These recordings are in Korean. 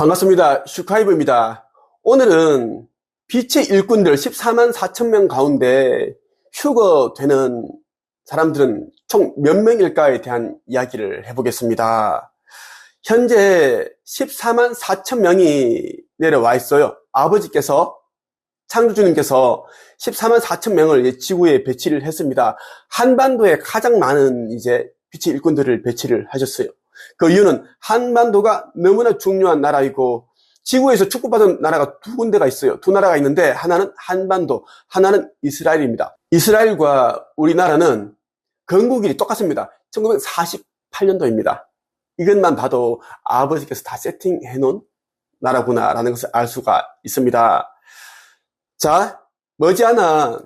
반갑습니다. 슈카이브입니다. 오늘은 빛의 일꾼들 14만 4천 명 가운데 휴거되는 사람들은 총 몇 명일까에 대한 이야기를 해보겠습니다. 현재 14만 4천 명이 내려와 있어요. 아버지께서, 창조주님께서 14만 4천 명을 지구에 배치를 했습니다. 한반도에 가장 많은 빛의 일꾼들을 배치를 하셨어요. 그 이유는 한반도가 너무나 중요한 나라이고 지구에서 축복받은 나라가 두 군데가 있어요. 두 나라가 있는데 하나는 한반도, 하나는 이스라엘입니다. 이스라엘과 우리나라는 건국일이 똑같습니다. 1948년도입니다. 이것만 봐도 아버지께서 다 세팅해 놓은 나라구나라는 것을 알 수가 있습니다. 자, 머지않아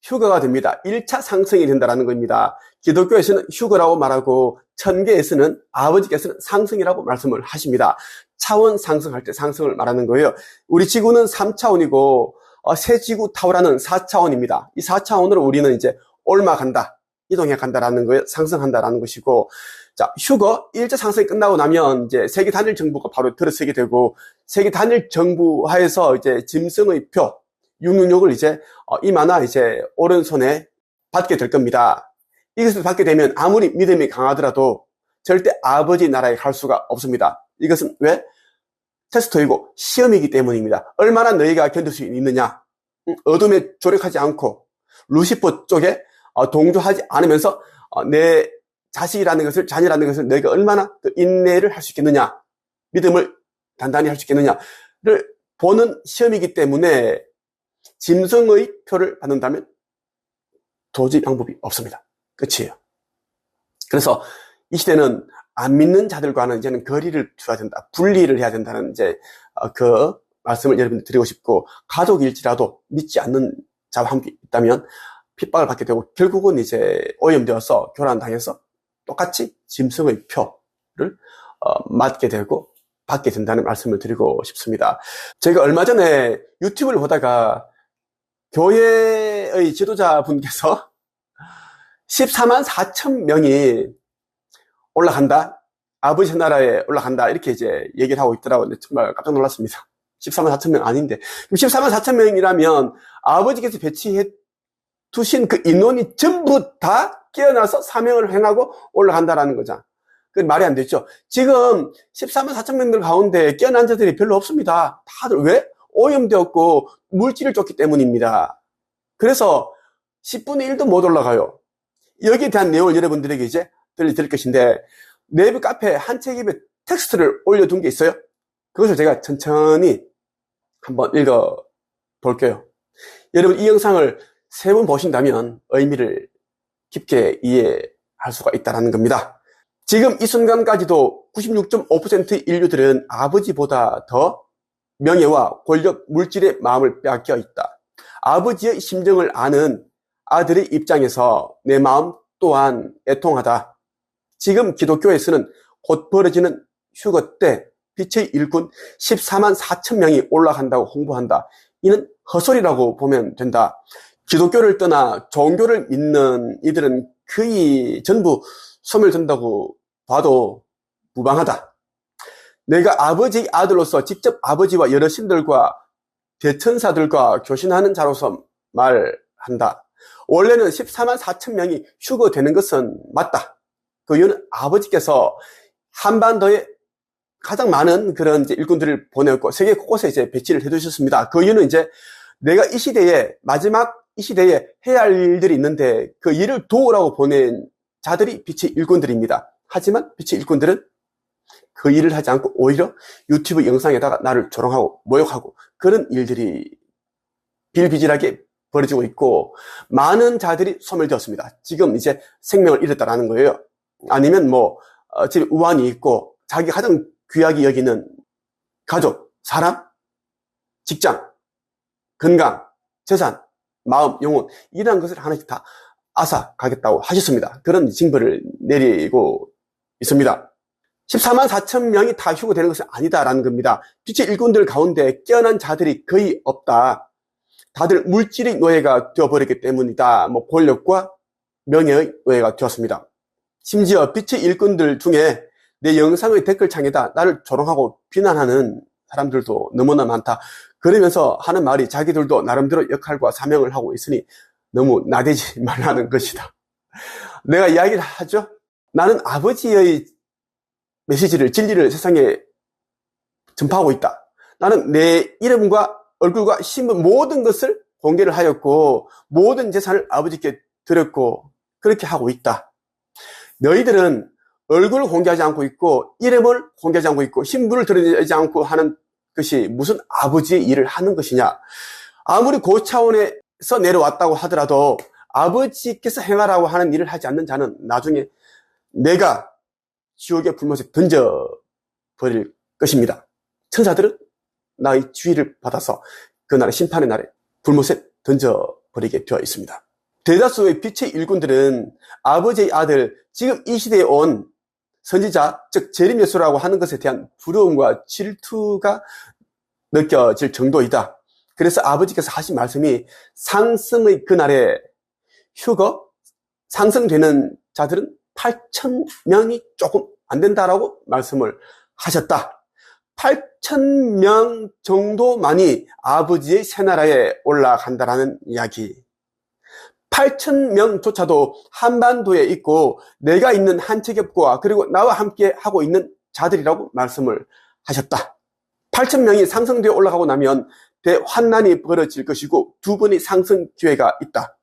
휴거가 됩니다. 1차 상승이 된다는 겁니다. 기독교에서는 휴거라고 말하고 천계에서는 아버지께서는 상승이라고 말씀을 하십니다. 차원 상승할 때 상승을 말하는 거예요. 우리 지구는 3차원이고 새 지구 타워라는 4차원입니다. 이 4차원으로 우리는 올라간다, 이동해 간다라는 거예요. 상승한다라는 것이고, 자, 휴거 1차 상승이 끝나고 나면 세계 단일 정부가 바로 들어서게 되고, 세계 단일 정부 하에서 짐승의 표 666을 이마나 오른손에 받게 될 겁니다. 이것을 받게 되면 아무리 믿음이 강하더라도 절대 아버지 나라에 갈 수가 없습니다. 이것은 왜? 테스트이고 시험이기 때문입니다. 얼마나 너희가 견딜 수 있느냐, 어둠에 조력하지 않고 루시퍼 쪽에 동조하지 않으면서 내 자식이라는 것을, 자녀라는 것을 너희가 얼마나 인내를 할 수 있겠느냐, 믿음을 단단히 할 수 있겠느냐를 보는 시험이기 때문에 짐승의 표를 받는다면 도저히 방법이 없습니다. 끝이에요. 그래서 이 시대는 안 믿는 자들과는 이제는 거리를 두어야 된다, 분리를 해야 된다는 그 말씀을 여러분들 드리고 싶고, 가족일지라도 믿지 않는 자와 함께 있다면 핍박을 받게 되고 결국은 오염되어서 교란당해서 똑같이 짐승의 표를 맞게 되고 받게 된다는 말씀을 드리고 싶습니다. 제가 얼마 전에 유튜브를 보다가 교회의 지도자분께서 14만 4천 명이 올라간다, 아버지 나라에 올라간다, 이렇게 얘기를 하고 있더라고요. 근데 정말 깜짝 놀랐습니다. 14만 4천 명 아닌데, 14만 4천 명이라면 아버지께서 배치해 두신 그 인원이 전부 다 깨어나서 사명을 행하고 올라간다라는 거죠. 그 말이 안 되죠. 지금 14만 4천 명들 가운데 깨어난 자들이 별로 없습니다. 다들 왜? 오염되었고 물질을 쫓기 때문입니다. 그래서 10분의 1도 못 올라가요. 여기에 대한 내용을 여러분들에게 들려드릴 것인데, 네이버 카페에 한 책 입에 텍스트를 올려둔 게 있어요. 그것을 제가 천천히 한번 읽어 볼게요. 여러분, 이 영상을 3번 보신다면 의미를 깊게 이해할 수가 있다는 겁니다. 지금 이 순간까지도 96.5%의 인류들은 아버지보다 더 명예와 권력, 물질의 마음을 빼앗겨 있다. 아버지의 심정을 아는 아들의 입장에서 내 마음 또한 애통하다. 지금 기독교에서는 곧 벌어지는 휴거 때 빛의 일꾼 14만 4천 명이 올라간다고 홍보한다. 이는 헛소리라고 보면 된다. 기독교를 떠나 종교를 믿는 이들은 거의 전부 소멸된다고 봐도 무방하다. 내가 아버지의 아들로서 직접 아버지와 여러 신들과 대천사들과 교신하는 자로서 말한다. 원래는 14만 4천 명이 휴거되는 것은 맞다. 그 이유는 아버지께서 한반도에 가장 많은 그런 일꾼들을 보냈고 세계 곳곳에 배치를 해두셨습니다. 그 이유는 내가 이 시대에, 마지막 이 시대에 해야 할 일들이 있는데 그 일을 도우라고 보낸 자들이 빛의 일꾼들입니다. 하지만 빛의 일꾼들은 그 일을 하지 않고 오히려 유튜브 영상에다가 나를 조롱하고 모욕하고 그런 일들이 비일비재하게 벌어지고 있고, 많은 자들이 소멸되었습니다. 지금 생명을 잃었다라는 거예요. 아니면 집에 우환이 있고 자기 가장 귀하게 여기는 가족, 사람, 직장, 건강, 재산, 마음, 영혼, 이러한 것을 하나씩 다 앗아가겠다고 하셨습니다. 그런 징벌을 내리고 있습니다. 14만 4천 명이 다 휴거되는 것은 아니다라는 겁니다. 빛의 일꾼들 가운데 깨어난 자들이 거의 없다. 다들 물질의 노예가 되어버렸기 때문이다. 권력과 명예의 노예가 되었습니다. 심지어 빛의 일꾼들 중에 내 영상의 댓글창에다 나를 조롱하고 비난하는 사람들도 너무나 많다. 그러면서 하는 말이 자기들도 나름대로 역할과 사명을 하고 있으니 너무 나대지 말라는 것이다. 내가 이야기를 하죠. 나는 아버지의 메시지를, 진리를 세상에 전파하고 있다. 나는 내 이름과 얼굴과 신분 모든 것을 공개를 하였고 모든 재산을 아버지께 드렸고 그렇게 하고 있다. 너희들은 얼굴을 공개하지 않고 있고 이름을 공개하지 않고 있고 신분을 드러내지 않고 하는 것이 무슨 아버지의 일을 하는 것이냐. 아무리 고차원에서 내려왔다고 하더라도 아버지께서 행하라고 하는 일을 하지 않는 자는 나중에 내가 지옥의 불못에 던져버릴 것입니다. 천사들은 나의 주의를 받아서 그날의 심판의 날에 불못에 던져버리게 되어 있습니다. 대다수의 빛의 일꾼들은 아버지의 아들, 지금 이 시대에 온 선지자, 즉 재림 예수라고 하는 것에 대한 부러움과 질투가 느껴질 정도이다. 그래서 아버지께서 하신 말씀이 상승의 그날에 휴거, 상승되는 자들은 8,000명이 조금 안 된다라고 말씀을 하셨다. 8,000명 정도만이 아버지의 새나라에 올라간다라는 이야기. 8,000명조차도 한반도에 있고 내가 있는 한채겹과 그리고 나와 함께 하고 있는 자들이라고 말씀을 하셨다. 8,000명이 상승되어 올라가고 나면 대환난이 벌어질 것이고 두 번의 상승 기회가 있다.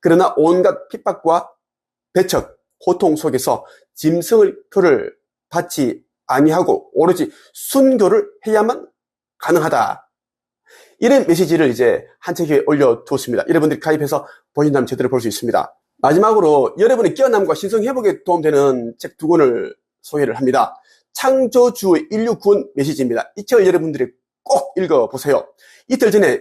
그러나 온갖 핍박과 배척, 고통 속에서 짐승의 표를 받지 아니하고 오로지 순교를 해야만 가능하다. 이런 메시지를 이제 한 책에 올려두었습니다. 여러분들이 가입해서 보신다면 제대로 볼 수 있습니다. 마지막으로 여러분의 깨어남과 신성 회복에 도움되는 책 두 권을 소개를 합니다. 창조주의 인류 구원 메시지입니다. 이 책을 여러분들이 꼭 읽어보세요. 이틀 전에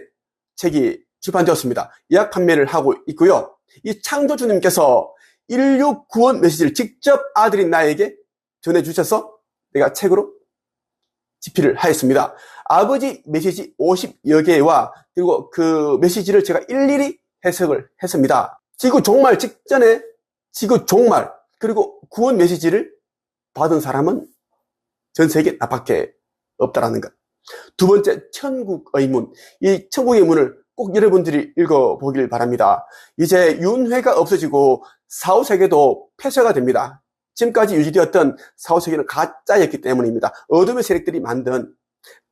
책이 출판되었습니다. 예약 판매를 하고 있고요. 이 창조주님께서 인류 구원 메시지를 직접 아들인 나에게 전해주셔서 내가 책으로 집필을 하였습니다. 아버지 메시지 50여 개와 그리고 그 메시지를 제가 일일이 해석을 했습니다. 지구 종말 직전에 지구 종말 그리고 구원 메시지를 받은 사람은 전 세계 나밖에 없다라는 것. 두 번째, 천국의 문. 이 천국의 문을 꼭 여러분들이 읽어보길 바랍니다. 이제 윤회가 없어지고 사후세계도 폐쇄가 됩니다. 지금까지 유지되었던 사후세계는 가짜였기 때문입니다. 어둠의 세력들이 만든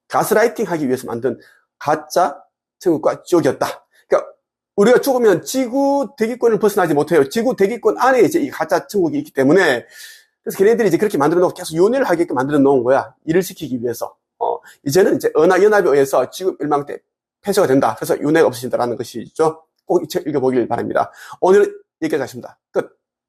가스라이팅 하기 위해서 만든 가짜 천국과 지옥이었다. 그러니까 우리가 죽으면 지구 대기권을 벗어나지 못해요. 지구 대기권 안에 이제 이 가짜 천국이 있기 때문에 그래서 걔네들이 이제 그렇게 만들어 놓고 계속 윤회를 하게끔 만들어 놓은 거야. 일을 시키기 위해서. 이제는 이제 은하연합에 의해서 지구 멸망 때 폐쇄가 된다. 그래서 윤회가 없어진다라는 것이죠. 꼭 이 책 읽어보길 바랍니다. 오늘 여기까지 하겠습니다. 끝.